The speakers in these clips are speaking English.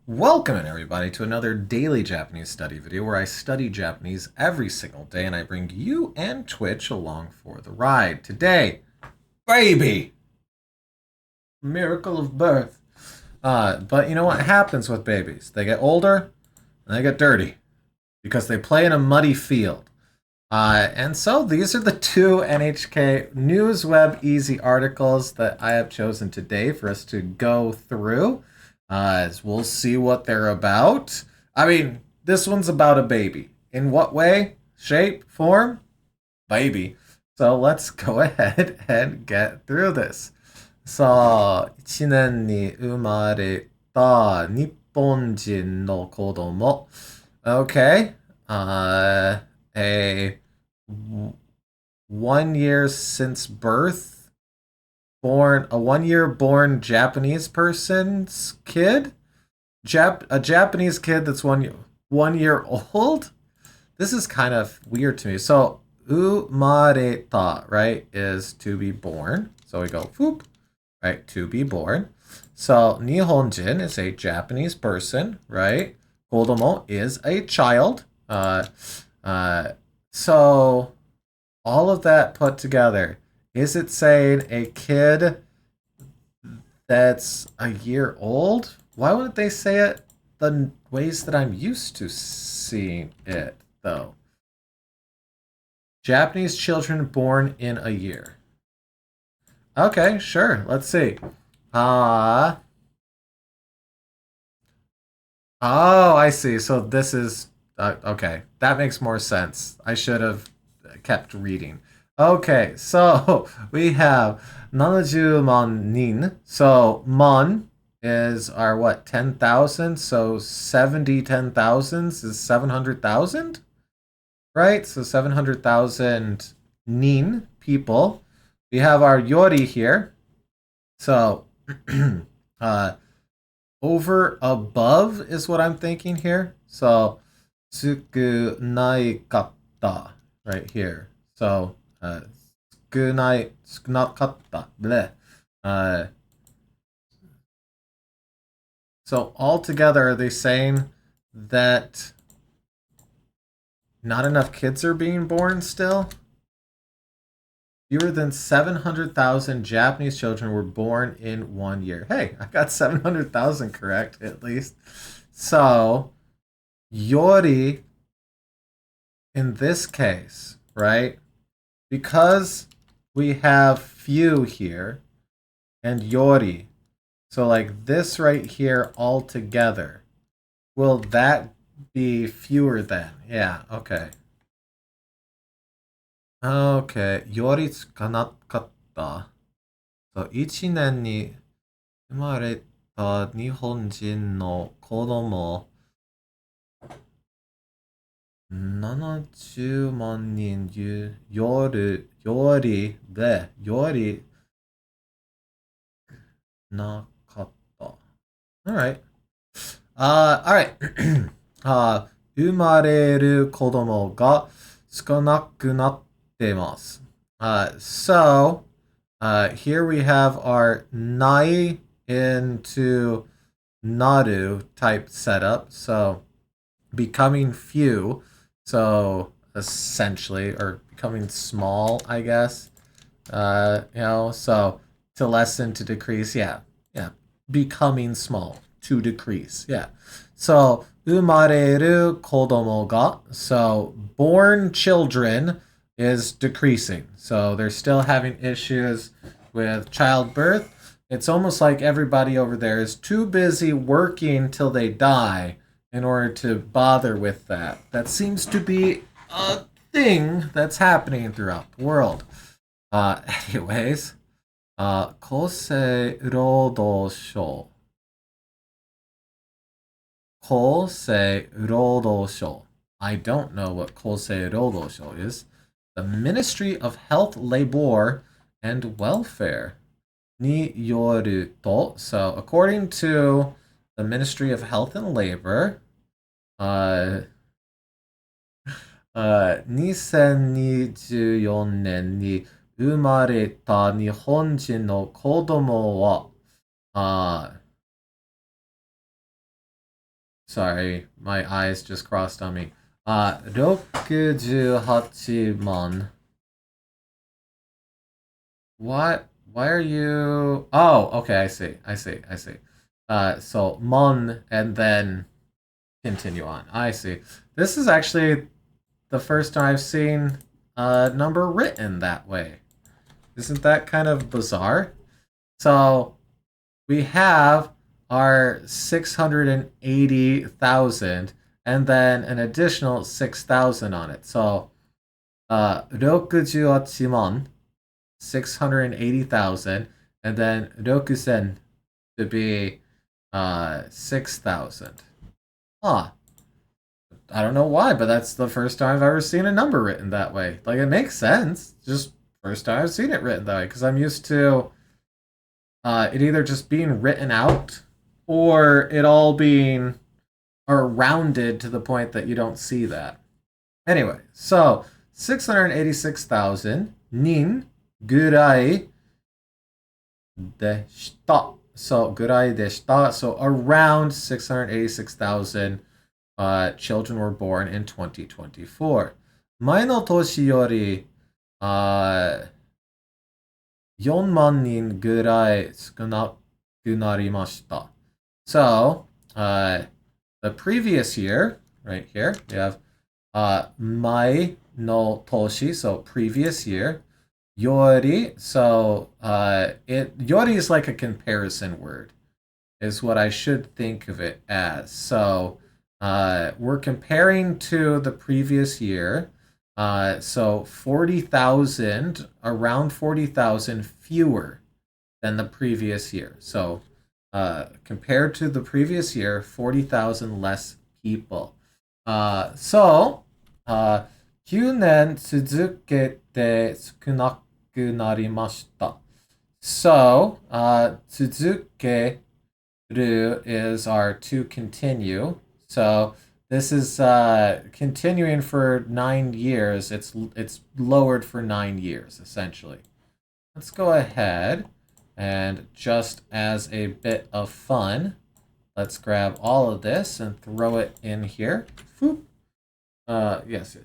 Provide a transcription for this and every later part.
Welcome everybody to another daily Japanese study video where I study Japanese every single day and I bring you and Twitch along for the ride. Today, baby! Miracle of birth. But you know what happens with babies? They get older and they get dirty because they play in a muddy field. And so these are the two NHK NewsWeb Easy articles that I have chosen today for us to go through. As we'll see what they're about. I mean, this one's about a baby. In what way? Shape? Form? Baby. So let's go ahead and get through this. さあ、1年に生まれた日本人の子供。Okay. A 1 year since birth, born a 1 year born Japanese person's kid, a Japanese kid that's 1 year old. This is kind of weird to me. So umareta, right, is to be born. So we go whoop, right, to be born. So Nihonjin is a Japanese person, right? Kodomo is a child. So all of that put together, is it saying a kid that's a year old? Why wouldn't they say it the ways that I'm used to seeing it, though? Japanese children born in a year. Okay, sure. Let's see. Oh, I see. So this is okay. That makes more sense. I should have kept reading. Okay, so we have 70만 nin. So mon is our what, 10,000? So 70 10,000s is 700,000, right? So 700,000 nin people. We have our yori here. So over above is what I'm thinking here. So tsukunaikatta right here. So tsukunakatta. Bleh. So altogether, are they saying that not enough kids are being born still? Fewer than 700,000 Japanese children were born in 1 year. Hey, I got 700,000 correct, at least. So, Yori, in this case, right? Because we have few here and Yori, so like this right here all together, will that be fewer than? Yeah, okay. Okay, よりつかなかった。そう、1年に生まれた日本人の子供70万人よりなかった。Alright. Alright. 生まれる子供が少なくなってます。So, here we have our nai into naru type setup. So, becoming few. So, essentially, or becoming small, I guess. So to lessen, to decrease. Yeah. Becoming small, to decrease. Yeah. So, umareru kodomo ga. So, born children is decreasing. So, they're still having issues with childbirth. It's almost like everybody over there is too busy working till they die in order to bother with that. That seems to be a thing that's happening throughout the world. Anyways, 厚生労働省。厚生労働省. I don't know what 厚生労働省 is. The Ministry of Health, Labor, and Welfare. によると, so according to the Ministry of Health and Labor, 2024年に生まれた日本人の子供は、Sorry, my eyes just crossed on me. 68만. What? Why are you... Oh, okay, I see. So, mon, and then continue on. I see. This is actually the first time I've seen a number written that way. Isn't that kind of bizarre? So, we have our 680,000 and then an additional 6,000 on it. So, 68만 680,000 and then Rokusen to be 6,000. Huh. I don't know why, but that's the first time I've ever seen a number written that way. Like, it makes sense. Just first time I've seen it written that way, because I'm used to it either just being written out or it all being or rounded to the point that you don't see that. Anyway, so 686,000 nin gurai deshita. So gurai deshita. So around 686,000 children were born in 2024. 前の年より4万人ぐらい少なくなりました。So, the previous year, right here, we have 前の年, so previous year. Yori, so yori is like a comparison word, is what I should think of it as. So, we're comparing to the previous year. So 40,000, around 40,000 fewer than the previous year. So compared to the previous year, 40,000 less people. So 9年続けて少なくなりました。So 続ける is our to continue. So this is continuing for 9 years. It's lowered for 9 years, essentially. Let's go ahead and just as a bit of fun, let's grab all of this and throw it in here. Yes.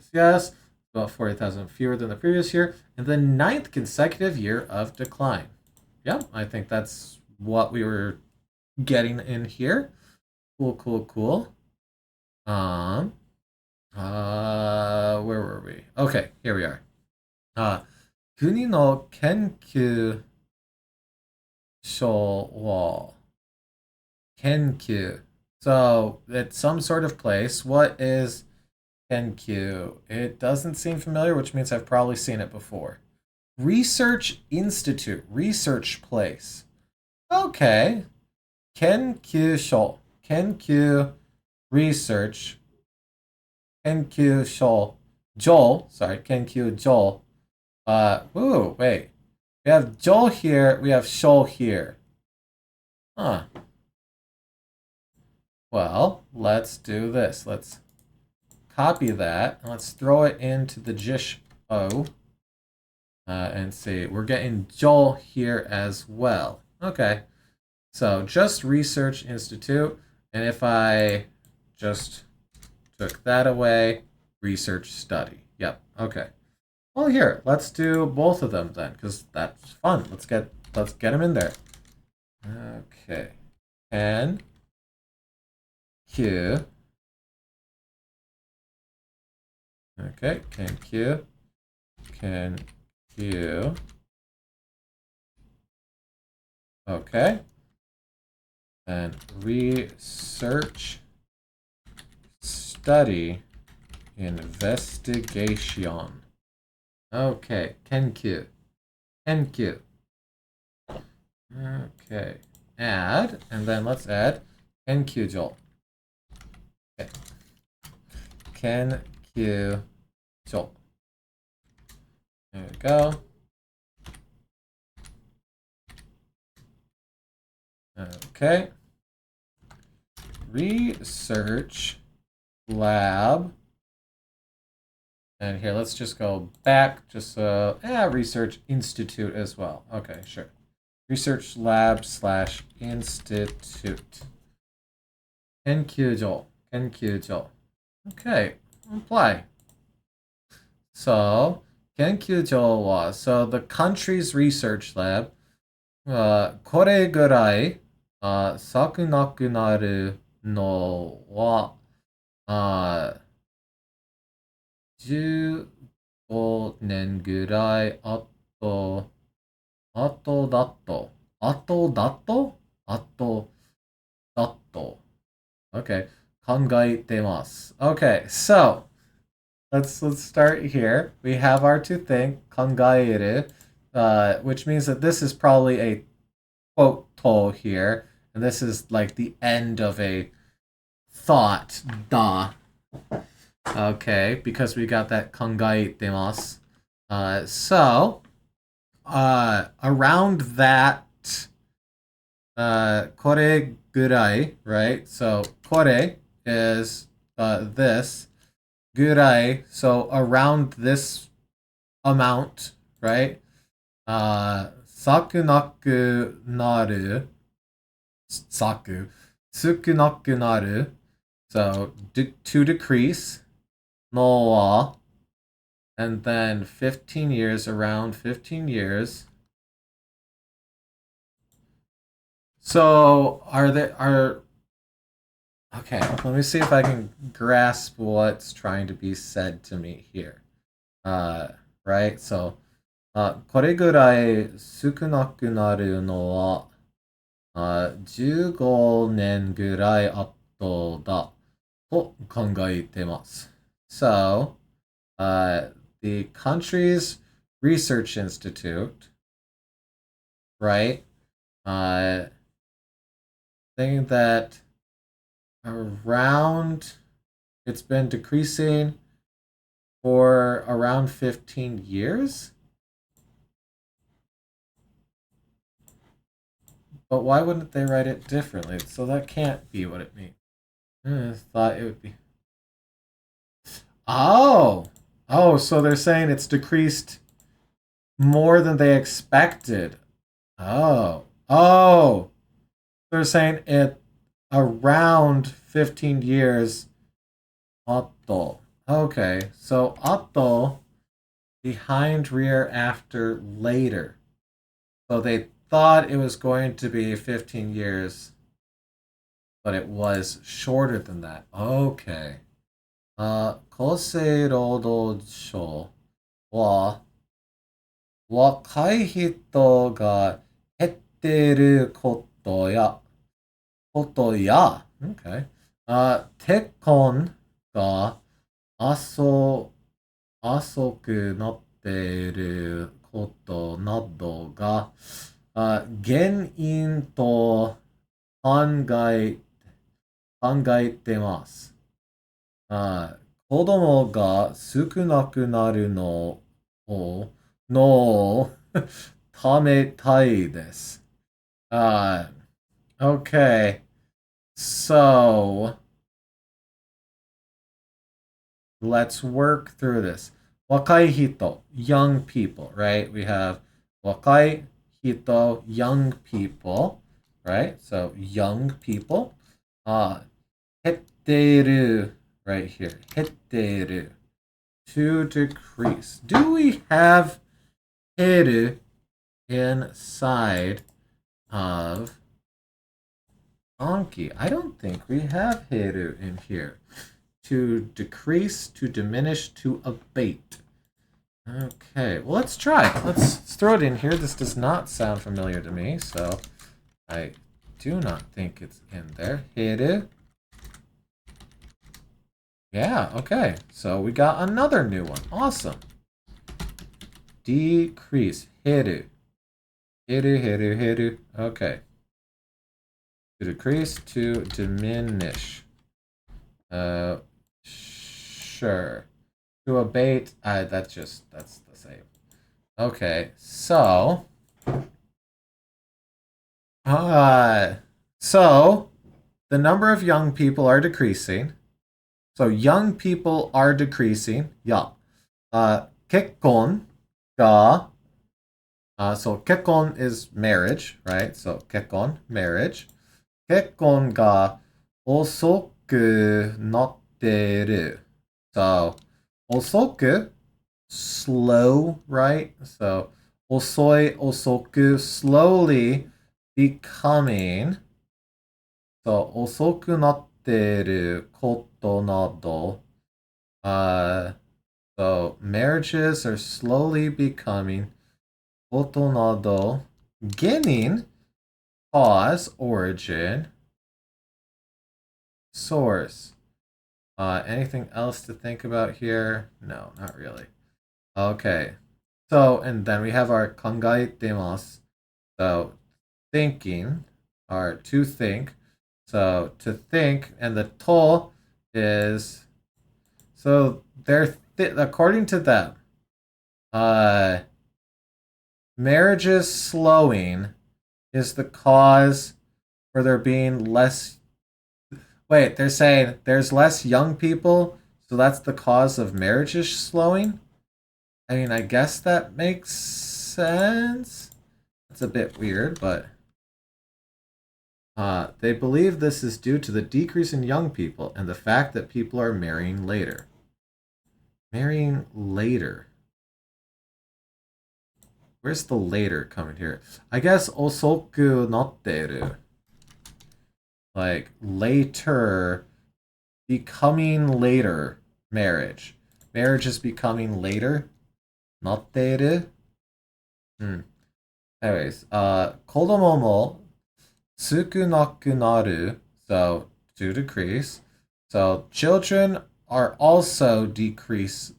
About 40,000 fewer than the previous year. And the 9th consecutive year of decline. Yeah, I think that's what we were getting in here. Cool. Where were we? Okay, here we are. 国の研究所は研究. So it's some sort of place. What is kenkyu? It doesn't seem familiar, which means I've probably seen it before. Research institute, research place. Okay. Kenkyusho, kenkyu research. Kenkyu Joel. Wait. We have Joel here, we have Shou here. Huh. Well, let's do this. Let's copy that. Let's throw it into the Jish O. And see. We're getting Joel here as well. Okay. So just Research Institute. And if I just took that away, research study. Yep. Okay. Well, here, let's do both of them then, because that's fun. Let's get them in there. Okay. And Q. Okay. Can Q. Okay. And research study investigation. Okay, kenkyu. Okay, add, and then let's add kenkyujo. Okay. Kenkyujo. There we go. Okay. Research lab. And here, let's just go back. Just Research Institute as well. Okay, sure. Research lab / institute. Kenkyujo. Kenkyujo. Okay, apply. So, Kenkyujo wa, so the country's research lab, これぐらい、咲くなくなるのは、15年ぐらい後だと。Okay. 考えてます。Okay, so let's start here. We have our to think, 考える, which means that this is probably a quote to here, and this is like the end of a thought, da. Okay, because we got that 考えてます. So around that, これぐらい, right? So これ is this. ぐらい, so around this amount, right? 咲くなくなる. 咲く. 少なくなる. So to decrease. のは. And then 15 years, around 15 years. So okay, let me see if I can grasp what's trying to be said to me here. Right? So, これぐらい少なくなるのは、15年ぐらい後だと考えてます。So, the country's research institute, right? Saying that around, it's been decreasing for around 15 years? But why wouldn't they write it differently? So that can't be what it means. I thought it would be. Oh! Oh, so they're saying it's decreased more than they expected. Oh. Oh! They're saying it around 15 years. Atto. Okay, so atto, behind, rear, after, later. So they thought it was going to be 15 years, but it was shorter than that. Okay. 厚生労働省は若い人が減ってるokay. 結婚が遅くなっていることなどが原因と考えてます。子供が少なくなるのをためたいです。Okay. So let's work through this. 若い人, young people, right? We have 若い人, young people, right? So young people. 減っている, right here. 減っている. To decrease. Do we have 減る inside of Anki? I don't think we have 減る in here. To decrease, to diminish, to abate. Okay, well, let's try. Let's throw it in here. This does not sound familiar to me, so I do not think it's in there. 減る. Yeah, okay. So we got another new one. Awesome. Decrease. 減る. 減る. Okay. To decrease, to diminish. Sure. To abate, that's the same. Okay, so the number of young people are decreasing. So young people are decreasing. Yeah. 結婚が so 結婚 is marriage, right? So 結婚 marriage. 結婚が遅遅くなってる. So, 遅く, slow, right? So, 遅い, 遅く, slowly becoming. So, 遅くなってることなど. So, marriages are slowly becoming. ことなど. Beginning, cause, origin, source. Anything else to think about here? No, not really. Okay. So, and then we have our kangaitemasu. So, thinking, or to think. So, to think, and the to is, so they're, according to them, marriages slowing is the cause for there being less. Wait, they're saying there's less young people, so that's the cause of marriages slowing? I mean, I guess that makes sense. It's a bit weird, but they believe this is due to the decrease in young people and the fact that people are marrying later. Marrying later. Where's the later coming here? I guess osoku natteru. Like later, becoming later marriage. Marriage is becoming later. Natteru. Anyways, kodomo mo tsukunaku naru. So to decrease. So children are also to decrease.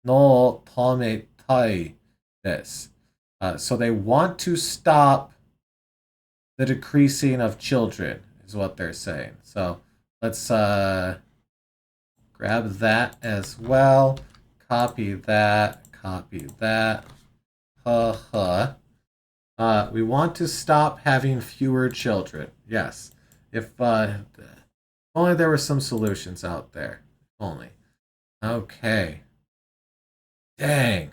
No tametai this. So they want to stop the decreasing of children, is what they're saying. So let's grab that as well. Copy that. We want to stop having fewer children. Yes. If only there were some solutions out there. Only. Okay. Dang.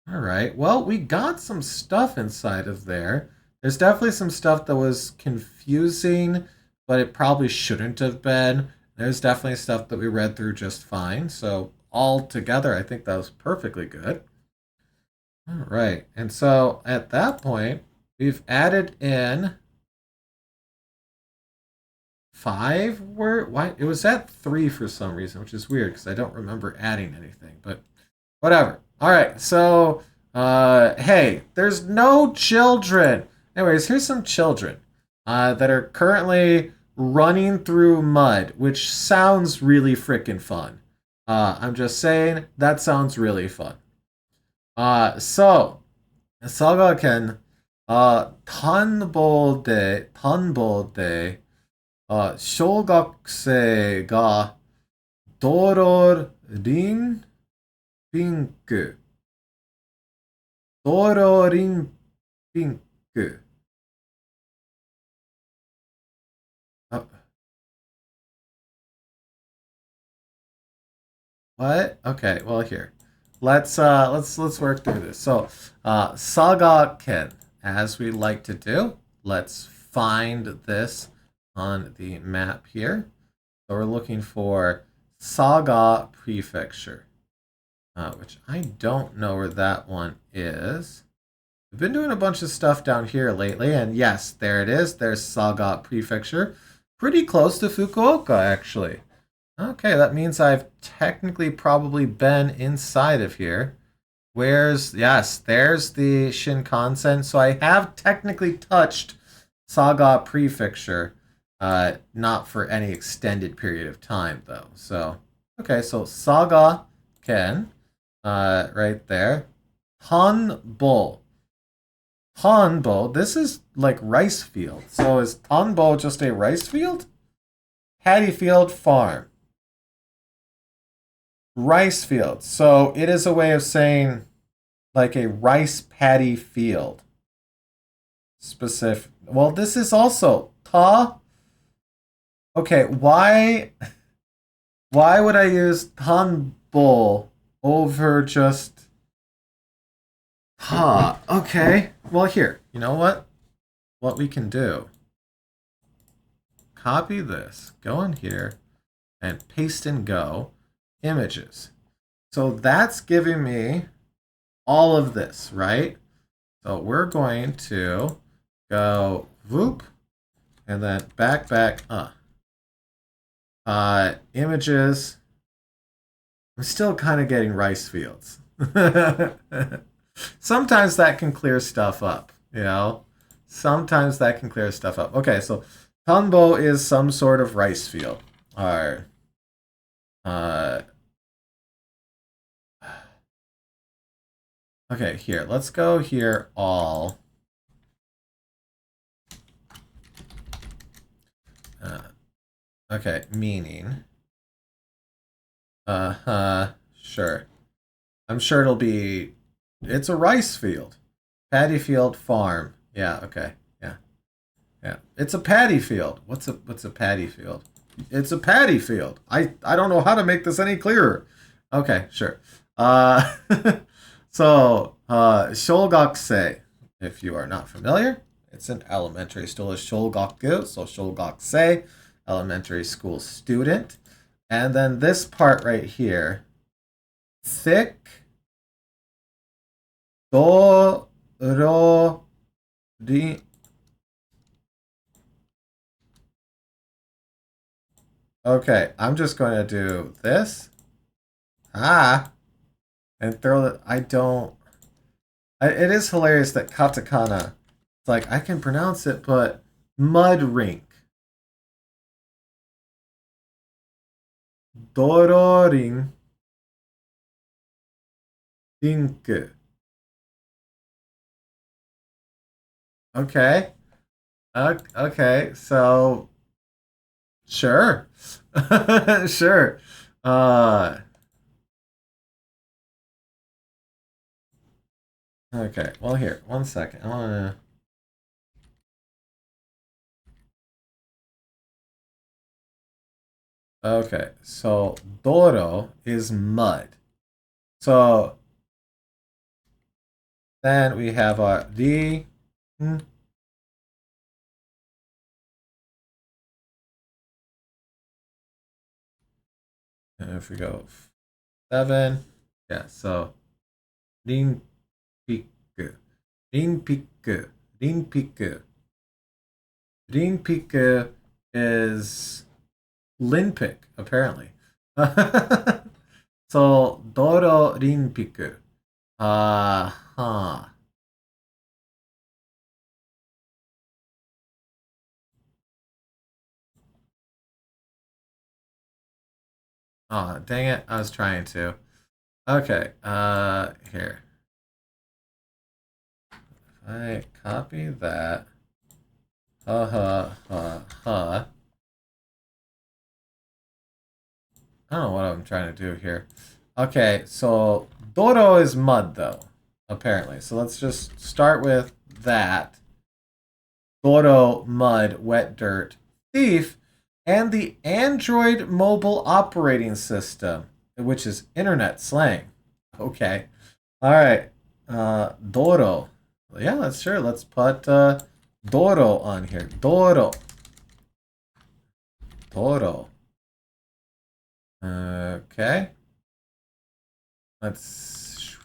All right. Well, we got some stuff inside of there. There's definitely some stuff that was confusing, but it probably shouldn't have been. There's definitely stuff that we read through just fine. So, all together, I think that was perfectly good. All right. And so, at that point, we've added in 5 words. Why? It was at 3 for some reason, which is weird because I don't remember adding anything, but whatever. All right. So, hey, there's no children. Anyways, here's some children that are currently running through mud, which sounds really freaking fun. I'm just saying, that sounds really fun. So, Saga-ken, Tanbo de, 小学生がドロリンピンク、ドロリンピンク。What? Okay, well here. Let's work through this. So, Saga-ken, as we like to do, let's find this on the map here. So we're looking for Saga Prefecture, which I don't know where that one is. We've been doing a bunch of stuff down here lately, and yes, there it is. There's Saga Prefecture. Pretty close to Fukuoka, actually. Okay, that means I've technically probably been inside of here. Yes, there's the Shinkansen. So I have technically touched Saga Prefecture, not for any extended period of time, though. So, okay, so Saga Ken, right there. Hanbo. Hanbo, this is like rice field. So is Hanbo just a rice field? Paddy field farm. Rice field. So it is a way of saying like a rice paddy field. Specific. Well, this is also ta. Okay, why would I use tanbo over just ta? Okay. Well, here. You know what? What we can do. copy this, go in here, and paste and go, images. So that's giving me all of this, right? So we're going to go whoop, and then back, images. I'm still kind of getting rice fields. Sometimes that can clear stuff up, you know? Sometimes that can clear stuff up. Okay, so Tanbo is some sort of rice field. All right. Okay, here. Let's go here all. Okay, meaning. Sure. I'm sure it'll be. It's a rice field. Paddy field farm. Yeah, okay. Yeah. It's a paddy field. What's a paddy field? It's a paddy field. I don't know how to make this any clearer. Okay, sure. So, shougakusei, if you are not familiar, it's an elementary school. Shougaku, so shougakusei, elementary school student. And then this part right here, thick, do, ro, ri. Okay, I'm just going to do this. And throw it. It is hilarious that katakana, it's like, I can pronounce it, but mud rink. Dororin. Rink. Okay. Okay, so sure. Sure. Okay, well here, one second. I wanna Okay, so doro is mud. So then we have our the and if we go 7, yeah, so rin piku, rin piku, rin piku. Rin piku is linpick, apparently. So doro rin piku. Huh. Oh, dang it. I was trying to. Okay, here. If I copy that. I don't know what I'm trying to do here. Okay, so Doro is mud, though, apparently. So let's just start with that. Doro, mud, wet dirt, thief, and the Android mobile operating system, which is internet slang. Okay. All right. Doro. Yeah, let's sure. Let's put Doro on here. Doro. Doro. Okay. Let's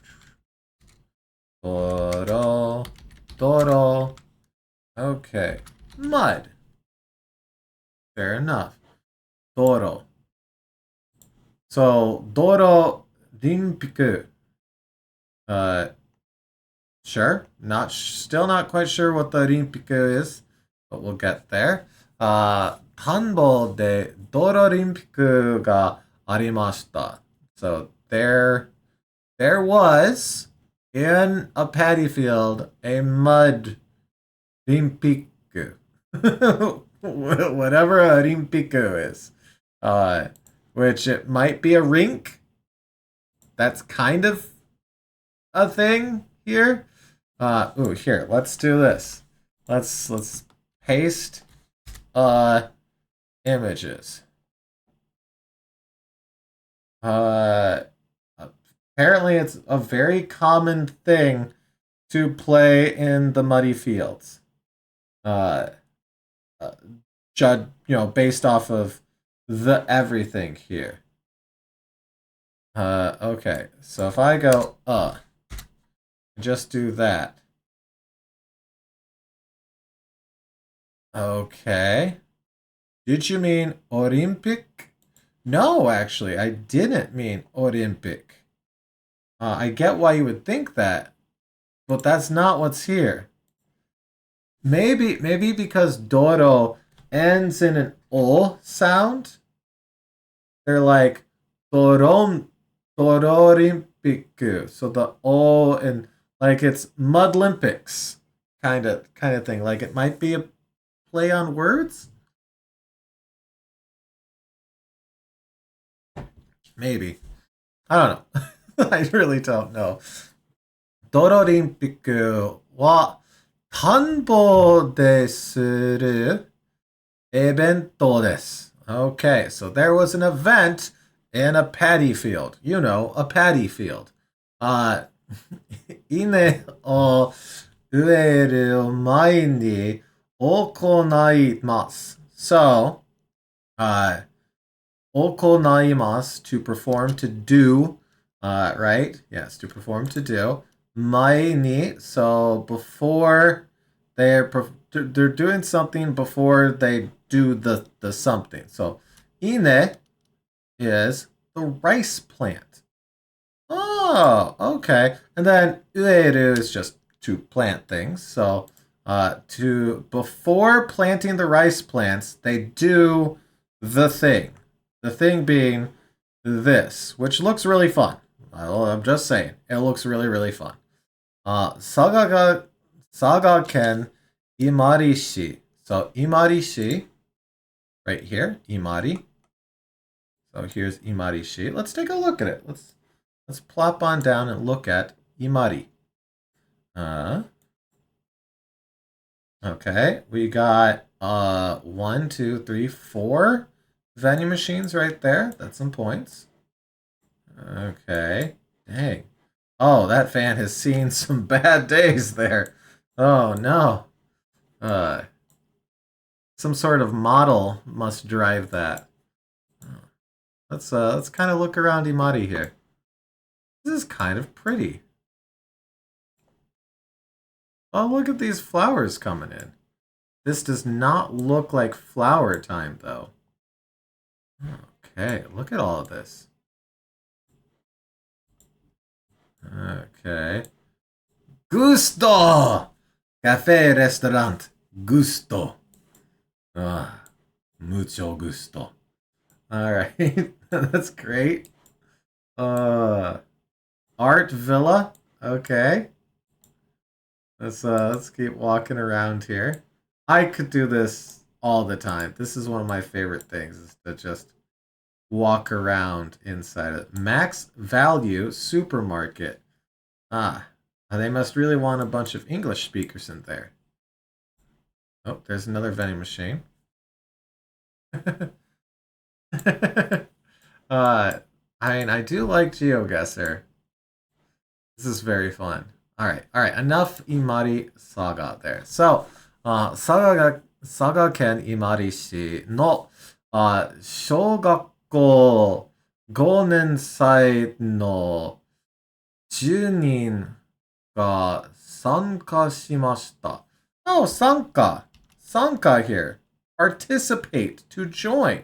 Doro. Doro. Okay. Mud. Fair enough. Doro. So Doro Rinpiku. Sure. Still not quite sure what the Rinpiku is, but we'll get there. Hanbo de Doro Rinpiku ga arimashita. So there was in a paddy field a mud Rinpiku. Whatever a Rinpiku is. Which it might be a rink. That's kind of a thing here. Here, let's do this. Let's paste images. Apparently it's a very common thing to play in the muddy fields. based off of the everything here. Okay. So if I go, just do that. Okay. Did you mean Olympic? No, actually, I didn't mean Olympic. I get why you would think that, but that's not what's here. Maybe because Doro ends in an O sound. They're like Dororimpiku. So the O and like it's Mudlympics kind of thing. Like it might be a play on words. Maybe. I don't know. I really don't know. ドロリンピックは田んぼでするイベントです。Okay, so there was an event in a paddy field. You know, a paddy field. 稲を植える前に行います。So, 行います to perform, to do, right? Yes, to perform, to do. 前に, so before they're doing something before they do the something. So, ine is the rice plant. Oh, okay. And then ueru is just to plant things. So, to before planting the rice plants, they do the thing. The thing being this, which looks really fun. I'm just saying, it looks really, really fun. Saga Ken Imarishi. So Imarishi, right here, Imari. So here's Imarishi. Let's take a look at it. Let's plop on down and look at Imari. Okay, we got 1, 2, 3, 4 vending machines right there. That's some points. Okay. Dang. Oh, that fan has seen some bad days there. Oh no. Some sort of model must drive that. Let's kind of look around Imari here. This is kind of pretty. Oh, look at these flowers coming in. This does not look like flower time though. Okay, look at all of this. Okay. Gusto! Cafe restaurant. Gusto. Mucho gusto. Alright. That's great. Art Villa. Okay. Let's keep walking around here. I could do this all the time. This is one of my favorite things, is to just walk around inside it. Max Value Supermarket. They must really want a bunch of English speakers in there. Oh, there's another vending machine. I do like GeoGuessr. This is very fun. All right. Enough Imari Saga there. So, Saga Ken Imari Shi no 小学校5年生の10人が参加しました. Oh, Sanka. Sanka here. Participate, to join.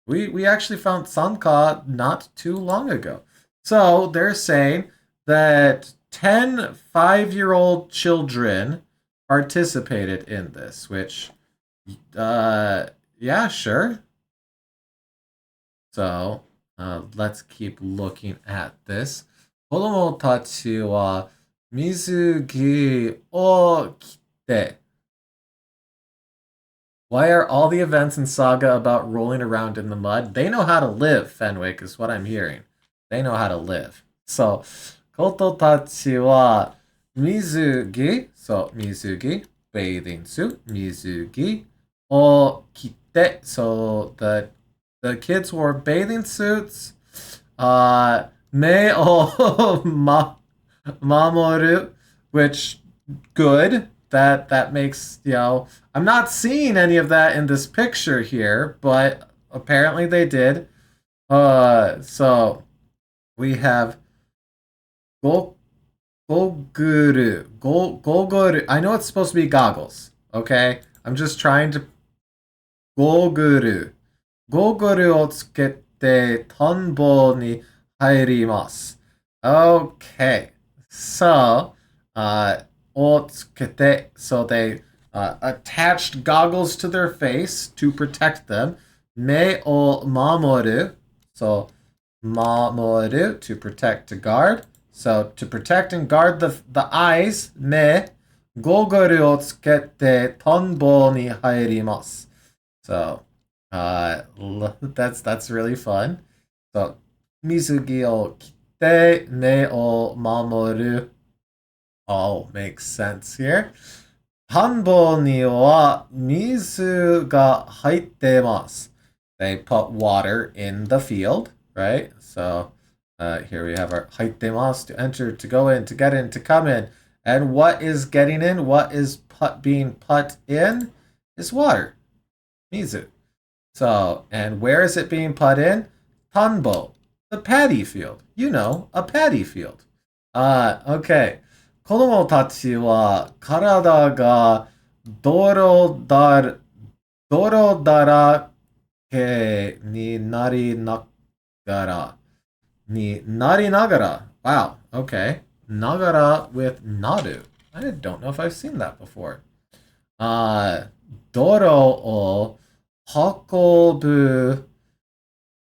We actually found Sanka not too long ago. So they're saying that 10 5-year-old children participated in this, which, yeah, sure. So, let's keep looking at this. 子供たちは水着を着て. Why are all the events in Saga about rolling around in the mud? They know how to live, Fenwick, is what I'm hearing. They know how to live. So, 子供たちは水着, so 水着, bathing suit, 水着を着て, so the kids wore bathing suits. 目を守る, which, good. that makes, I'm not seeing any of that in this picture here, but apparently they did. So we have go goguru. I know it's supposed to be goggles. Okay, I'm just trying to goguru. Goguru o tsukete tanbo ni hairimasu. Okay, so o tsukete. So they attached goggles to their face to protect them. Me o mamoru. So mamoru, to protect, to guard. So to protect and guard the eyes, me gogoru o tsukete tanbo ni hairimasu. So that's really fun. So mizugi o kite me o mamoru. All makes sense here. Tanbo ni wa mizu ga haittemasu. They put water in the field, right? So here we have our haittemasu, to enter, to go in, to get in, to come in. And what is getting in? What is being put in? Is water. Mizu. So, and where is it being put in? Tanbo. The paddy field. A paddy field. Okay. 子供たちは体が泥だらけになりながら、Wow, okay. Nagara with naru. I don't know if I've seen that before. Doro o hakobu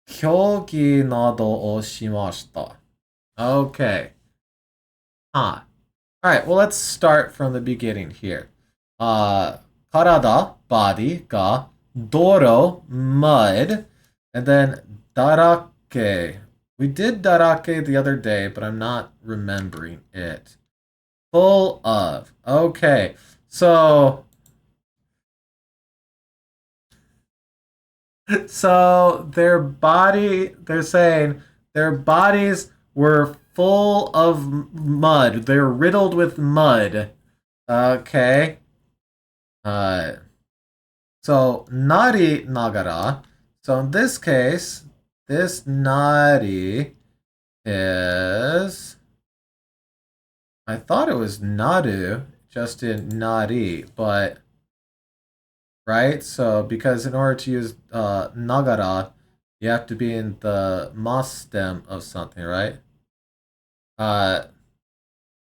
kyogi nado o shimashita. Okay. Huh. Alright, well, let's start from the beginning here. Karada, body, ga, doro, mud, and then darake. We did darake the other day, but I'm not remembering it. Full of. Okay, so they're saying their bodies were full of mud. They're riddled with mud. Okay. So nari nagara. So in this case, this nari is, I thought it was naru, just in nari, but right? So because in order to use nagara, you have to be in the mas stem of something, right?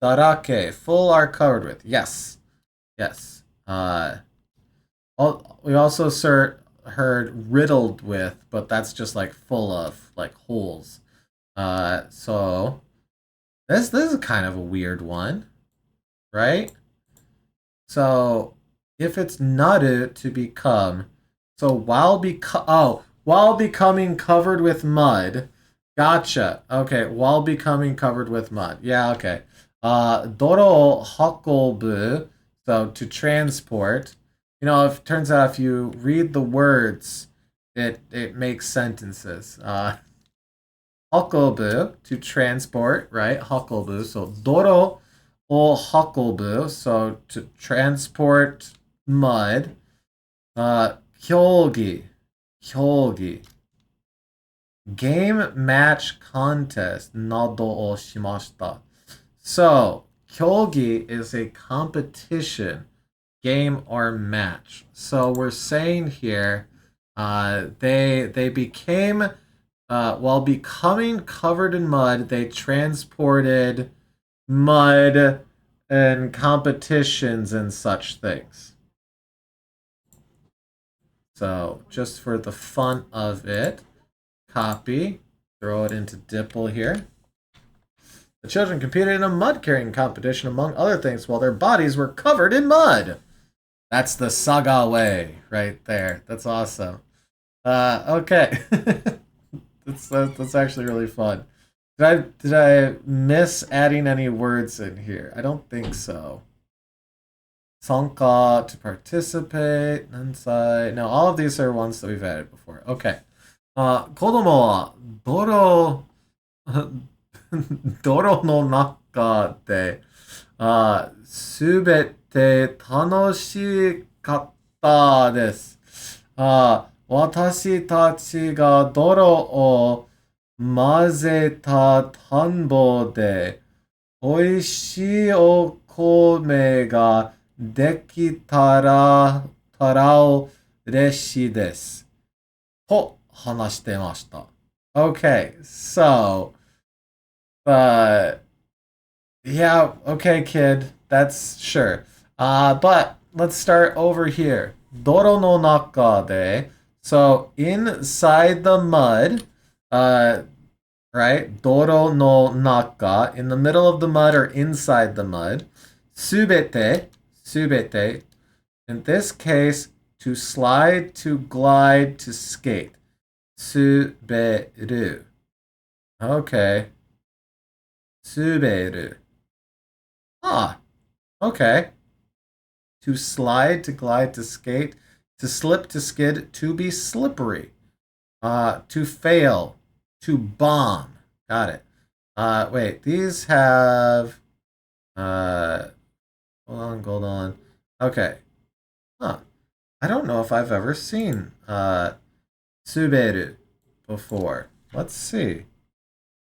Darake, full are covered with. Yes. Yes. We also heard riddled with, but that's just like full of, like holes. So this is kind of a weird one, right? So if it's naru, to become, so while becoming covered with mud. Gotcha. Okay, while becoming covered with mud. Yeah, okay. Doro hakobu, so to transport. It turns out if you read the words, it makes sentences. Hakobu, to transport, right? Hakobu. So doro o hakobu, so to transport mud. Hyogi. Game match contest nado o shimashita. So, kyogi is a competition, game or match. So we're saying here, they became, while becoming covered in mud, they transported mud and competitions and such things. So just for the fun of it, copy, throw it into DIPL here. The children competed in a mud carrying competition, among other things, while their bodies were covered in mud. That's the Saga way right there. That's awesome. Okay. that's actually really fun. Did I miss adding any words in here? I don't think so. Sanka, to participate, Nansai. No, all of these are ones that we've added before. Okay. 子供は泥の中で、すべて楽しかったです。私たちが泥を混ぜた田んぼで、美味しいお米ができたら嬉しいです。と話してました。Okay, so, uh, yeah, okay, kid, that's sure. But let's start over here. Doro no naka de. So inside the mud, uh, right? Doro no naka, in the middle of the mud or inside the mud. Subete. In this case, to slide, to glide, to skate. Suberu. Okay. Suberu. Ah, okay. To slide, to glide, to skate, to slip, to skid, to be slippery. To fail, to bomb. Got it. Wait, these have hold on. Okay. Huh. I don't know if I've ever seen Suberu before. Let's see.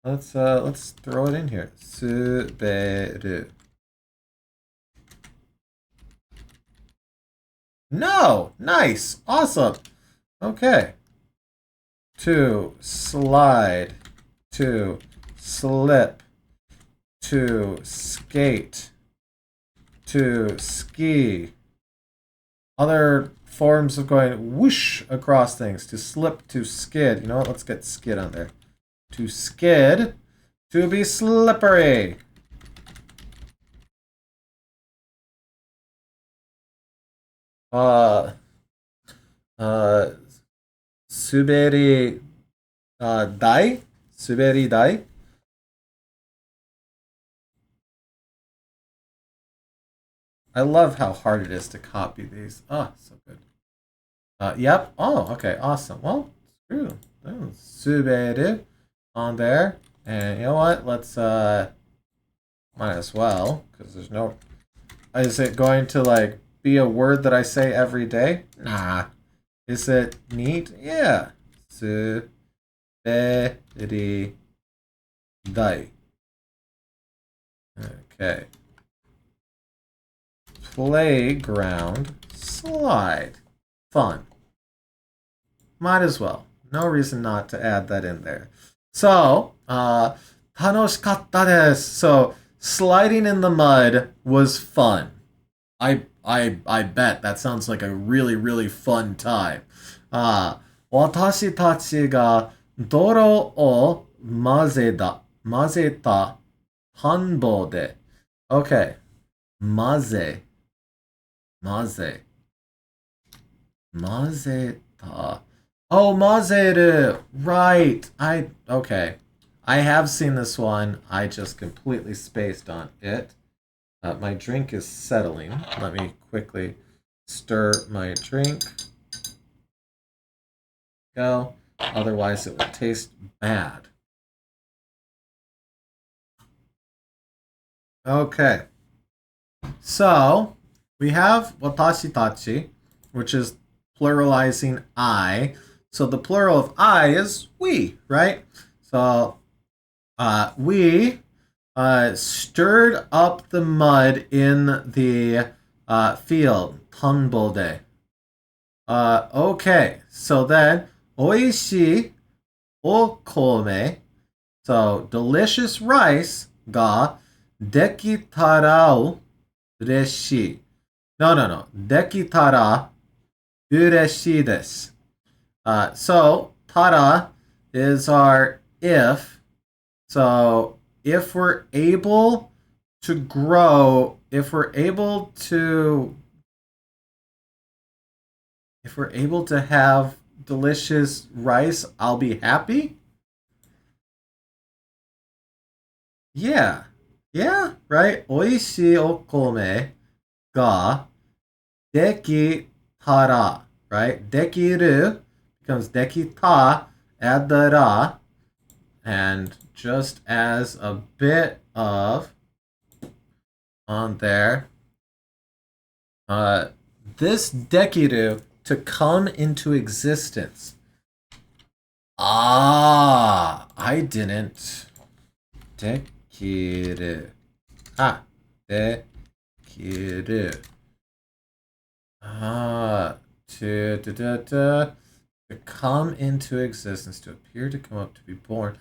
Let's throw it in here. Suberu. No! Nice! Awesome! Okay. To slide, to slip, to skate, to ski. Other forms of going whoosh across things. To slip, to skid. You know what? Let's get skid on there. To skid, to be slippery. Suberi, dai? Suberi dai? I love how hard it is to copy these. Oh, so good. Yep. Oh, okay. Awesome. Well, screw. Suberu on there. And you know what? Let's, might as well, because there's no... Is it going to, like, be a word that I say every day? Nah. Is it neat? Yeah. Suberi dai. Okay. Playground slide. Fun. Might as well. No reason not to add that in there. So, 楽しかったです. So, sliding in the mud was fun. I bet that sounds like a really, really fun time. 私たちが泥を混ぜた田んぼで。Okay. 混ぜた. Oh, mazeru. Right. Okay. I have seen this one. I just completely spaced on it. My drink is settling. Let me quickly stir my drink. Go. Otherwise, it will taste bad. Okay. So, we have watashi tachi, which is pluralizing I. So the plural of I is we, right? So we stirred up the mud in the field, tanbode. Okay, so then oishii okome, so delicious rice ga dekitara ureshii. No. Dekitara ureshii desu. So tara is our if. So if we're able to grow, if we're able to have delicious rice, I'll be happy. Yeah. Yeah, right? Oishii okome ga dekitara, right? Dekiru becomes dekita, add the ra, and just as a bit of on there, this dekiru to come into existence. Ah, I didn't. Dekiru. Ah, dekiru. Ah, to come into existence, to appear, to come up, to be born.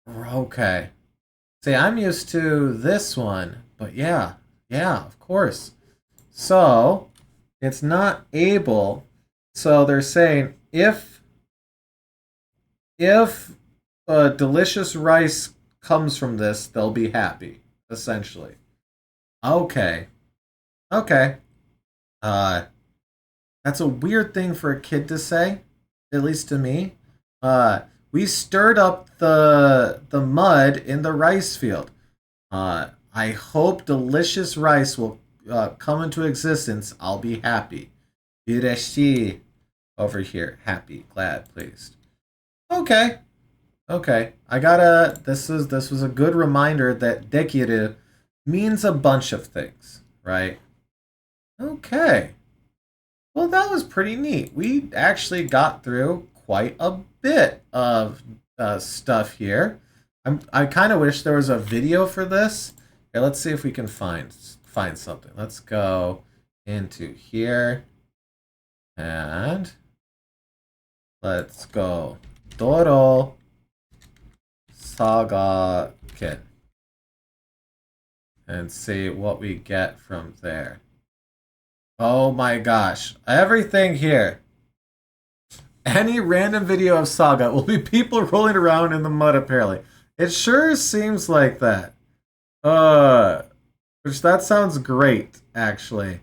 Okay. See, I'm used to this one, but yeah, of course. So, it's not able. So they're saying if delicious rice comes from this, they'll be happy, essentially. Okay. Okay. That's a weird thing for a kid to say, at least to me. We stirred up the mud in the rice field. I hope delicious rice will come into existence. I'll be happy. Ureshi over here. Happy, glad, pleased. Okay. Okay. This was a good reminder that dekiru means a bunch of things, right? Okay. Well, that was pretty neat. We actually got through quite a bit of stuff here. I kind of wish there was a video for this. Okay, let's see if we can find something. Let's go into here and let's go Doro Saga Kit and see what we get from there. Oh my gosh. Everything here. Any random video of Saga will be people rolling around in the mud, apparently. It sure seems like that. Which that sounds great, actually.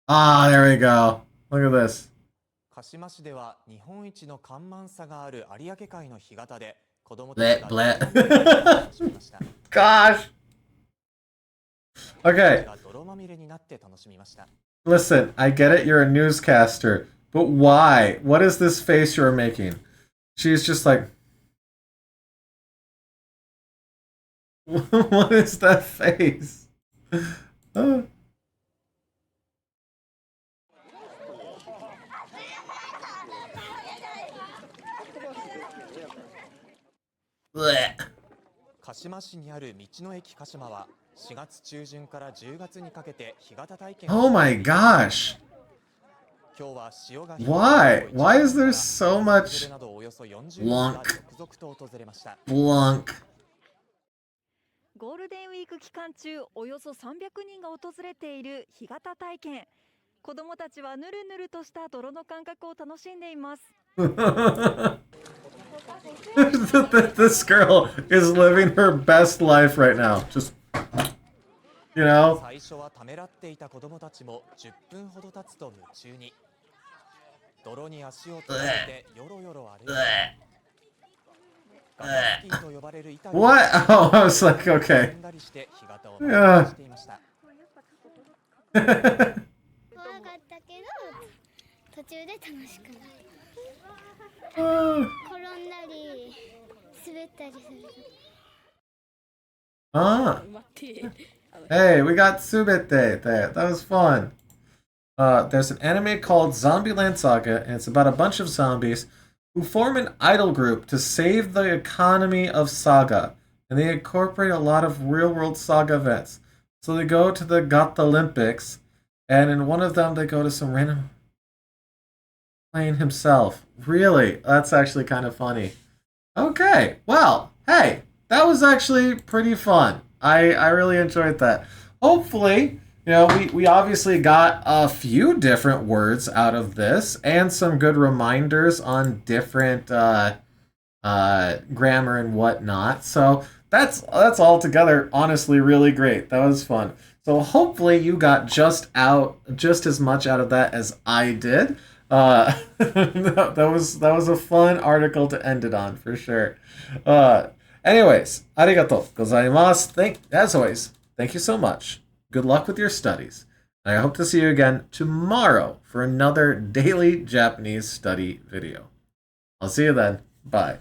Ah, there we go. Look at this. Bleh, bleh. Gosh. Okay. Listen, I get it, you're a newscaster, but why? What is this face you're making? She's just like... What is that face? Oh. Blech. Oh my gosh. Why? Why is there so much blunk? Blunk. ゴールデンウィーク期間中、およそ300人が訪れている干潟体験。子どもたちはぬるぬるとした泥の感覚を楽しんでいます。This girl is living her best life right now. Just, you know. 最初はためらっていた子どもたちも10分ほど経つと夢中に。泥に足を取られてヨロヨロ歩いて。What? Oh, I was like, okay. Yeah. Ah. Hey, we got Subete there. That was fun. There's an anime called Zombieland Saga, and it's about a bunch of zombies who form an idol group to save the economy of Saga. And they incorporate a lot of real-world Saga events. So they go to the Got Olympics, and in one of them they go to some random playing himself. Really? That's actually kind of funny. Okay, well, hey, that was actually pretty fun. I really enjoyed that. Hopefully, you know, we obviously got a few different words out of this and some good reminders on different grammar and whatnot. So that's altogether honestly really great. That was fun. So hopefully you got just as much out of that as I did. That was a fun article to end it on for sure. Anyways, arigatou gozaimasu. As always, thank you so much. Good luck with your studies. I hope to see you again tomorrow for another daily Japanese study video. I'll see you then. Bye.